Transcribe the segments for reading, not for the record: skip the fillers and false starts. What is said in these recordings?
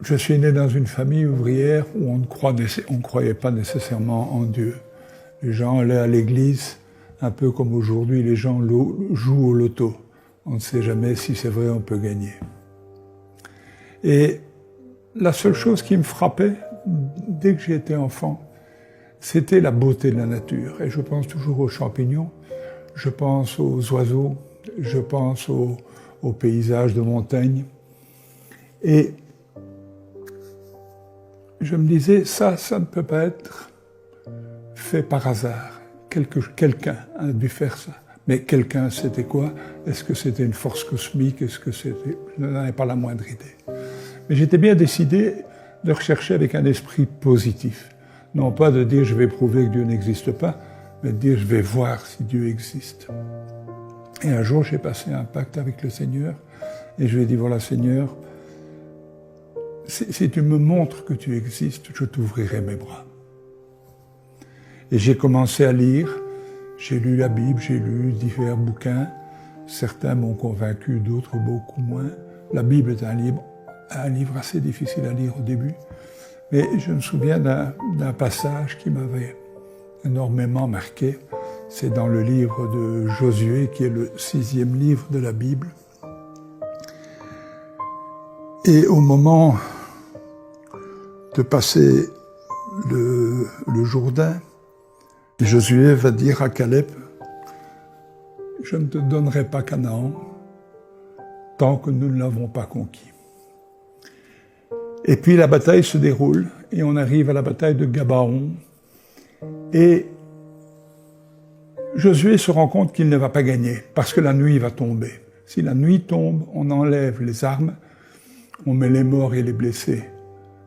je suis né dans une famille ouvrière où on ne croyait pas nécessairement en Dieu. Les gens allaient à l'église, un peu comme aujourd'hui les gens jouent au loto. On ne sait jamais si c'est vrai, on peut gagner. Et la seule chose qui me frappait, dès que j'étais enfant, c'était la beauté de la nature. Et je pense toujours aux champignons, je pense aux oiseaux, je pense aux paysages de montagne. Et je me disais, ça ne peut pas être fait par hasard. Quelqu'un a dû faire ça. Mais quelqu'un, c'était quoi? Est-ce que c'était une force cosmique? Est-ce que c'était... Je n'en avais pas la moindre idée. Mais j'étais bien décidé de rechercher avec un esprit positif. Non pas de dire je vais prouver que Dieu n'existe pas, mais de dire je vais voir si Dieu existe. Et un jour, j'ai passé un pacte avec le Seigneur et je lui ai dit, voilà Seigneur, si tu me montres que tu existes, je t'ouvrirai mes bras. Et j'ai commencé à lire, j'ai lu la Bible, j'ai lu divers bouquins. Certains m'ont convaincu, d'autres beaucoup moins. La Bible est un livre assez difficile à lire au début. Mais je me souviens d'un passage qui m'avait énormément marqué. C'est dans le livre de Josué, qui est le 6e livre de la Bible. Et au moment de passer le Jourdain, Josué va dire à Caleb, « Je ne te donnerai pas Canaan tant que nous ne l'avons pas conquis. » Et puis la bataille se déroule et on arrive à la bataille de Gabaon. Et Josué se rend compte qu'il ne va pas gagner parce que la nuit va tomber. Si la nuit tombe, on enlève les armes, on met les morts et les blessés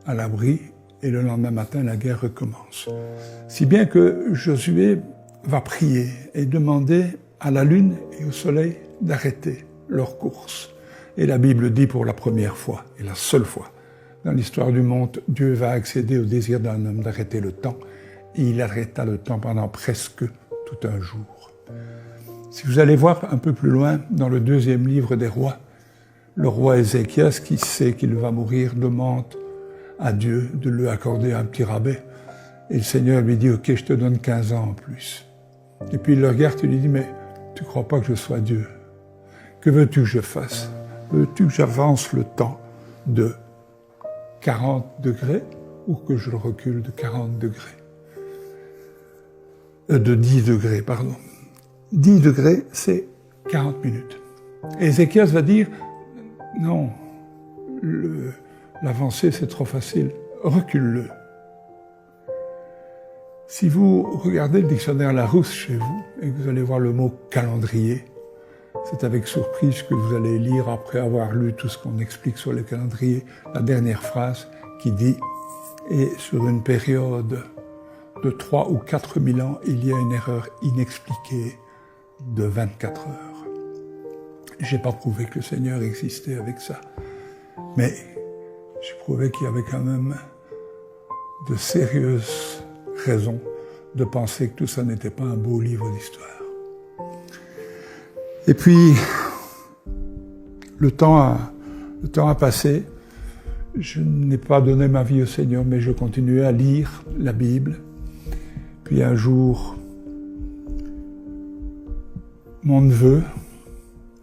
à l'abri et le lendemain matin, la guerre recommence. Si bien que Josué va prier et demander à la lune et au soleil d'arrêter leur course. Et la Bible dit pour la première fois, et la seule fois, dans l'histoire du monde, Dieu va accéder au désir d'un homme d'arrêter le temps. Et il arrêta le temps pendant presque tout un jour. Si vous allez voir un peu plus loin, dans le 2e livre des rois, le roi Ézéchias, qui sait qu'il va mourir, demande à Dieu de lui accorder un petit rabais. Et le Seigneur lui dit, « Ok, je te donne 15 ans en plus. » Et puis il le regarde et lui dit, « Mais tu ne crois pas que je sois Dieu? Que veux-tu que je fasse? Veux-tu que j'avance le temps de 40 degrés ou que je le recule de 40 degrés? De 10 degrés, pardon. 10 degrés, c'est 40 minutes. Et Ézéchias va dire, non, l'avancée c'est trop facile, recule-le. Si vous regardez le dictionnaire Larousse chez vous et que vous allez voir le mot calendrier, c'est avec surprise que vous allez lire, après avoir lu tout ce qu'on explique sur le calendrier, la dernière phrase qui dit « Et sur une période de 3 ou 4 000 ans, il y a une erreur inexpliquée de 24 heures. » J'ai pas prouvé que le Seigneur existait avec ça, mais j'ai prouvé qu'il y avait quand même de sérieuses raisons de penser que tout ça n'était pas un beau livre d'histoire. Et puis, le temps a passé. Je n'ai pas donné ma vie au Seigneur, mais je continuais à lire la Bible. Puis un jour, mon neveu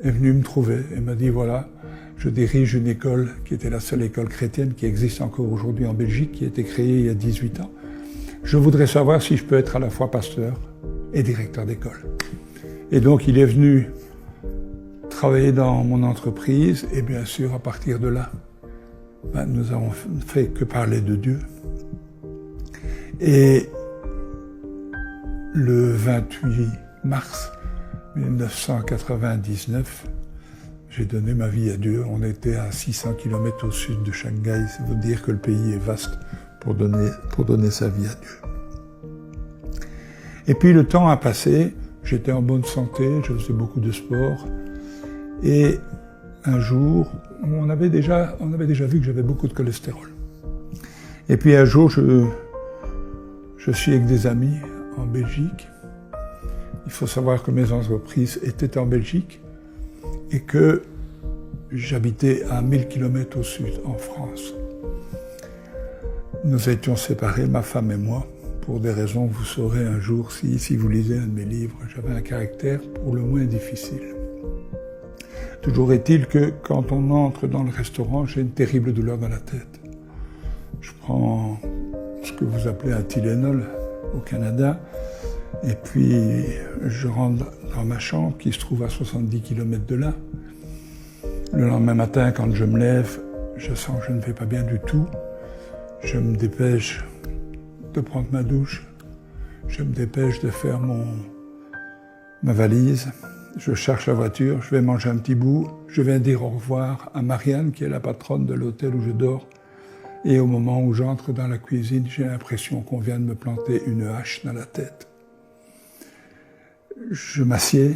est venu me trouver et m'a dit, voilà, je dirige une école qui était la seule école chrétienne qui existe encore aujourd'hui en Belgique, qui a été créée il y a 18 ans. Je voudrais savoir si je peux être à la fois pasteur et directeur d'école. Et donc, il est venu travailler dans mon entreprise et bien sûr, à partir de là, nous avons fait que parler de Dieu. Et le 28 mars 1999, j'ai donné ma vie à Dieu. On était à 600 km au sud de Shanghai. Ça veut dire que le pays est vaste pour donner sa vie à Dieu. Et puis le temps a passé, j'étais en bonne santé, je faisais beaucoup de sport. Et un jour, on avait déjà vu que j'avais beaucoup de cholestérol. Et puis un jour, je suis avec des amis en Belgique. Il faut savoir que mes entreprises étaient en Belgique et que j'habitais à 1000 km au sud, en France. Nous étions séparés, ma femme et moi, pour des raisons que vous saurez un jour si vous lisez un de mes livres. J'avais un caractère pour le moins difficile. Toujours est-il que quand on entre dans le restaurant, j'ai une terrible douleur dans la tête. Je prends ce que vous appelez un Tylenol au Canada, et puis je rentre dans ma chambre qui se trouve à 70 km de là. Le lendemain matin, quand je me lève, je sens que je ne vais pas bien du tout. Je me dépêche de prendre ma douche, je me dépêche de faire ma valise, je cherche la voiture, je vais manger un petit bout, je vais dire au revoir à Marianne, qui est la patronne de l'hôtel où je dors, et au moment où j'entre dans la cuisine, j'ai l'impression qu'on vient de me planter une hache dans la tête. Je m'assieds,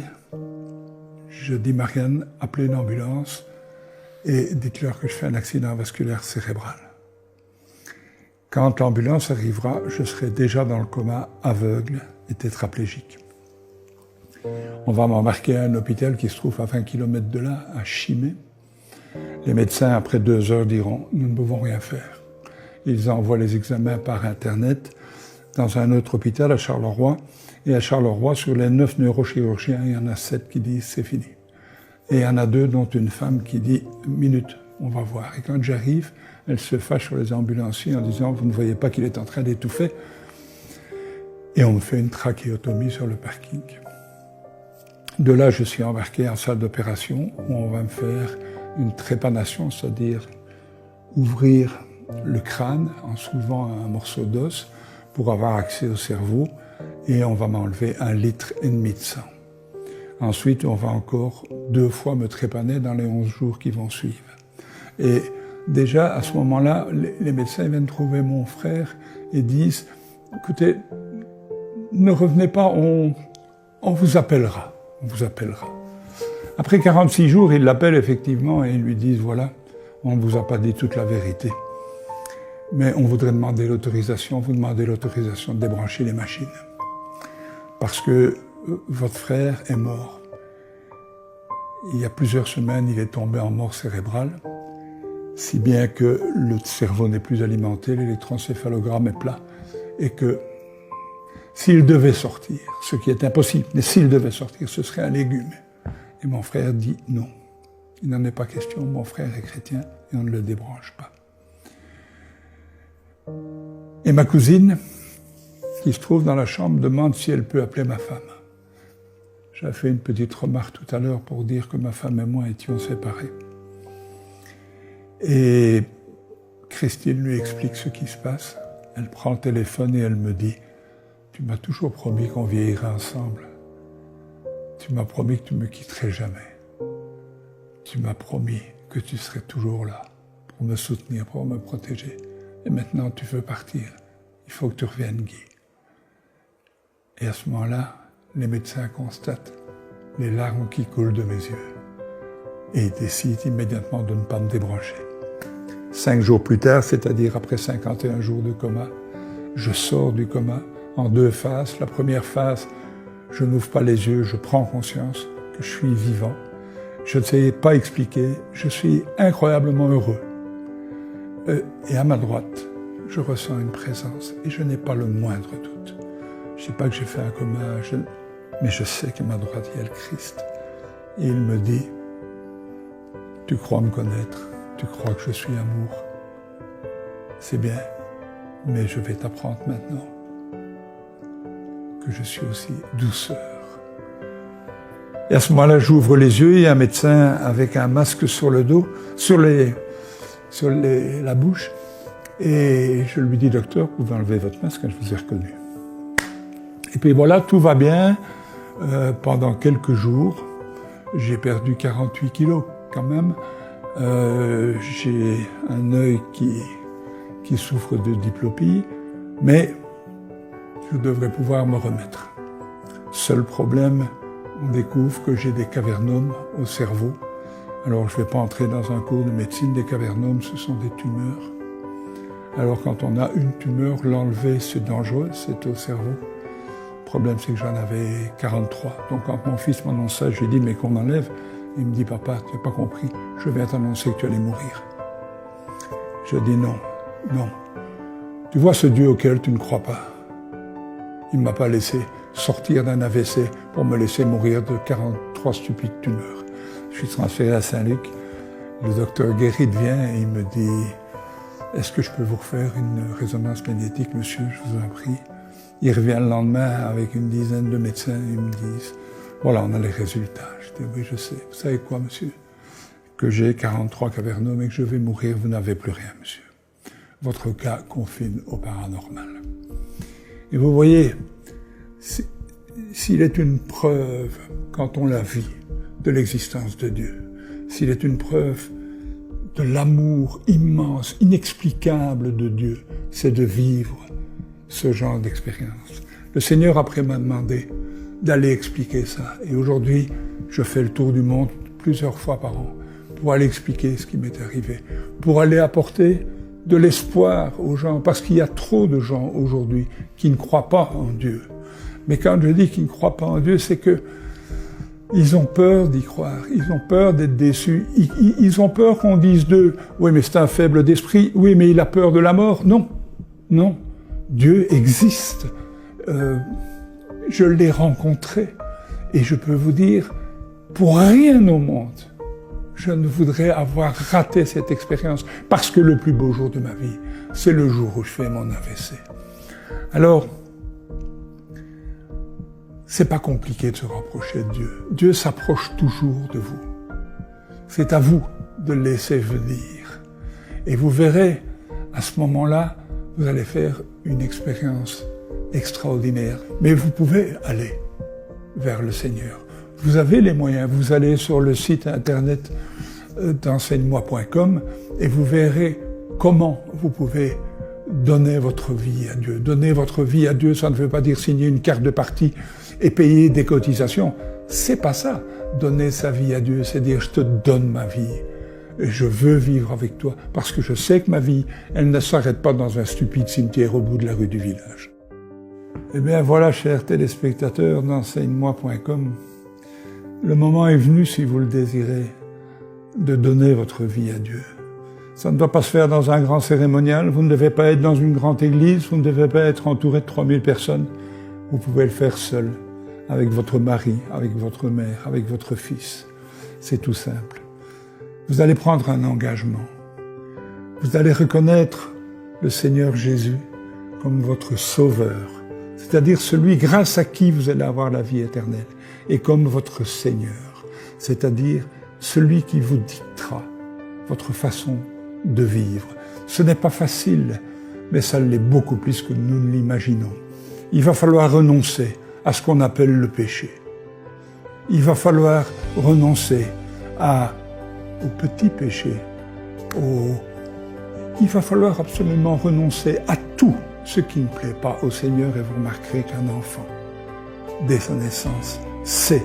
je dis Marianne, appelez une ambulance et dites-leur que je fais un accident vasculaire cérébral. Quand l'ambulance arrivera, je serai déjà dans le coma, aveugle et tétraplégique. On va m'embarquer à un hôpital qui se trouve à 20 km de là, à Chimay. Les médecins, après 2 heures, diront « Nous ne pouvons rien faire ». Ils envoient les examens par Internet dans un autre hôpital à Charleroi. Et à Charleroi, sur les 9 neurochirurgiens, il y en a 7 qui disent « c'est fini ». Et il y en a 2, dont une femme qui dit « minute, on va voir ». Et quand j'arrive, elle se fâche sur les ambulanciers en disant « vous ne voyez pas qu'il est en train d'étouffer ». Et on me fait une trachéotomie sur le parking. De là, je suis embarqué en salle d'opération où on va me faire une trépanation, c'est-à-dire ouvrir le crâne en soulevant un morceau d'os pour avoir accès au cerveau, et on va m'enlever 1,5 litre de sang. Ensuite, on va encore 2 fois me trépaner dans les 11 jours qui vont suivre. Et déjà, à ce moment-là, les médecins viennent trouver mon frère et disent « Écoutez, ne revenez pas, on vous appellera. On vous appellera. » Après 46 jours, ils l'appellent effectivement et ils lui disent « Voilà, on ne vous a pas dit toute la vérité. Mais on voudrait demander l'autorisation, vous demandez l'autorisation de débrancher les machines. Parce que votre frère est mort. Il y a plusieurs semaines, il est tombé en mort cérébrale, si bien que le cerveau n'est plus alimenté, l'électroencéphalogramme est plat, et que s'il devait sortir, ce qui est impossible, mais s'il devait sortir, ce serait un légume. Et mon frère dit non. Il n'en est pas question, mon frère est chrétien et on ne le débranche pas. Et ma cousine, qui se trouve dans la chambre, demande si elle peut appeler ma femme. J'ai fait une petite remarque tout à l'heure pour dire que ma femme et moi étions séparés. Et Christine lui explique ce qui se passe. Elle prend le téléphone et elle me dit « Tu m'as toujours promis qu'on vieillirait ensemble. Tu m'as promis que tu ne me quitterais jamais. Tu m'as promis que tu serais toujours là pour me soutenir, pour me protéger. Et maintenant tu veux partir. Il faut que tu reviennes, Guy. » Et à ce moment-là, les médecins constatent les larmes qui coulent de mes yeux et ils décident immédiatement de ne pas me débrancher. 5 jours plus tard, c'est-à-dire après 51 jours de coma, je sors du coma en 2 phases. La première phase, je n'ouvre pas les yeux, je prends conscience que je suis vivant. Je ne sais pas expliquer, je suis incroyablement heureux. Et à ma droite, je ressens une présence et je n'ai pas le moindre doute. Je ne sais pas que j'ai fait un coma, mais je sais qu'à ma droite, il y a le Christ. Et il me dit, « Tu crois me connaître, tu crois que je suis amour. C'est bien, mais je vais t'apprendre maintenant que je suis aussi douceur. » Et à ce moment-là, j'ouvre les yeux, il y a un médecin avec un masque sur le dos, sur la bouche, et je lui dis, « Docteur, vous pouvez enlever votre masque, je vous ai reconnu. » Et puis voilà, tout va bien. Pendant quelques jours, j'ai perdu 48 kilos quand même. J'ai un œil qui souffre de diplopie, mais je devrais pouvoir me remettre. Seul problème, on découvre que j'ai des cavernomes au cerveau. Alors je ne vais pas entrer dans un cours de médecine, des cavernomes, ce sont des tumeurs. Alors quand on a une tumeur, l'enlever c'est dangereux, c'est au cerveau. Le problème c'est que j'en avais 43. Donc quand mon fils m'annonce ça, je lui dis mais qu'on enlève. Il me dit papa, tu n'as pas compris, je viens t'annoncer que tu allais mourir. Je dis non, non. Tu vois ce Dieu auquel tu ne crois pas. Il ne m'a pas laissé sortir d'un AVC pour me laisser mourir de 43 stupides tumeurs. Je suis transféré à Saint-Luc. Le docteur Guérit vient et il me dit « Est-ce que je peux vous refaire une résonance magnétique, monsieur? Je vous en prie. » Il revient le lendemain avec une dizaine de médecins. Ils me disent « Voilà, on a les résultats. » Je dis « Oui, je sais. Vous savez quoi, monsieur? Que j'ai 43 cavernomes et que je vais mourir. Vous n'avez plus rien, monsieur. Votre cas confine au paranormal. » Et vous voyez, s'il est une preuve, quand on la vit, de l'existence de Dieu, s'il est une preuve de l'amour immense, inexplicable de Dieu, c'est de vivre ce genre d'expérience. Le Seigneur après m'a demandé d'aller expliquer ça. Et aujourd'hui, je fais le tour du monde plusieurs fois par an pour aller expliquer ce qui m'est arrivé, pour aller apporter de l'espoir aux gens, parce qu'il y a trop de gens aujourd'hui qui ne croient pas en Dieu. Mais quand je dis qu'ils ne croient pas en Dieu, c'est que ils ont peur d'y croire, ils ont peur d'être déçus, ils ont peur qu'on dise d'eux « Oui, mais c'est un faible d'esprit, oui, mais il a peur de la mort. » Non, non, Dieu existe. Je l'ai rencontré et je peux vous dire, pour rien au monde, je ne voudrais avoir raté cette expérience, parce que le plus beau jour de ma vie, c'est le jour où je fais mon AVC. Alors, c'est pas compliqué de se rapprocher de Dieu. Dieu s'approche toujours de vous. C'est à vous de le laisser venir. Et vous verrez, à ce moment-là, vous allez faire une expérience extraordinaire. Mais vous pouvez aller vers le Seigneur. Vous avez les moyens. Vous allez sur le site internet d'enseigne-moi.com et vous verrez comment vous pouvez donner votre vie à Dieu. Donner votre vie à Dieu, ça ne veut pas dire signer une carte de parti et payer des cotisations. C'est pas ça. Donner sa vie à Dieu, c'est dire je te donne ma vie. Et je veux vivre avec toi parce que je sais que ma vie, elle ne s'arrête pas dans un stupide cimetière au bout de la rue du village. Eh bien voilà, chers téléspectateurs d'enseigne-moi.com, le moment est venu, si vous le désirez, de donner votre vie à Dieu. Ça ne doit pas se faire dans un grand cérémonial, vous ne devez pas être dans une grande église, vous ne devez pas être entouré de 3000 personnes. Vous pouvez le faire seul, avec votre mari, avec votre mère, avec votre fils. C'est tout simple. Vous allez prendre un engagement. Vous allez reconnaître le Seigneur Jésus comme votre sauveur, c'est-à-dire celui grâce à qui vous allez avoir la vie éternelle, et comme votre Seigneur, c'est-à-dire celui qui vous dictera votre façon de vivre. Ce n'est pas facile, mais ça l'est beaucoup plus que nous ne l'imaginons. Il va falloir renoncer à ce qu'on appelle le péché. Il va falloir renoncer au petit péché. Il va falloir absolument renoncer à tout ce qui ne plaît pas au Seigneur, et vous remarquerez qu'un enfant, dès sa naissance, sait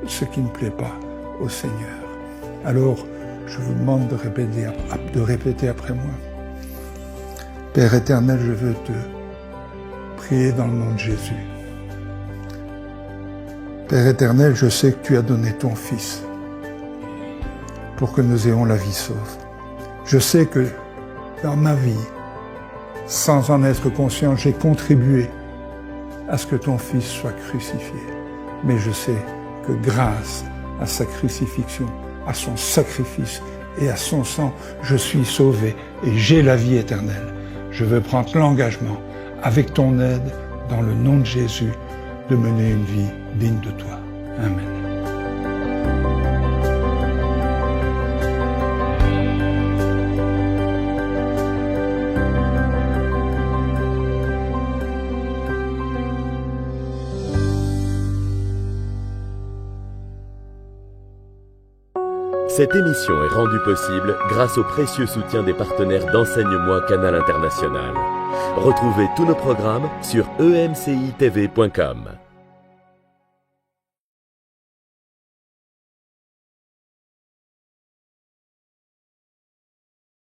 ce qui ne plaît pas au Seigneur. Alors, je vous demande de répéter après moi. Père éternel, je veux te prier dans le nom de Jésus. Père éternel, je sais que tu as donné ton Fils pour que nous ayons la vie sauve. Je sais que dans ma vie, sans en être conscient, j'ai contribué à ce que ton Fils soit crucifié. Mais je sais que grâce à sa crucifixion, à son sacrifice et à son sang, je suis sauvé et j'ai la vie éternelle. Je veux prendre l'engagement, avec ton aide, dans le nom de Jésus, de mener une vie digne de toi. Amen. Cette émission est rendue possible grâce au précieux soutien des partenaires d'Enseigne-moi Canal International. Retrouvez tous nos programmes sur emcitv.com.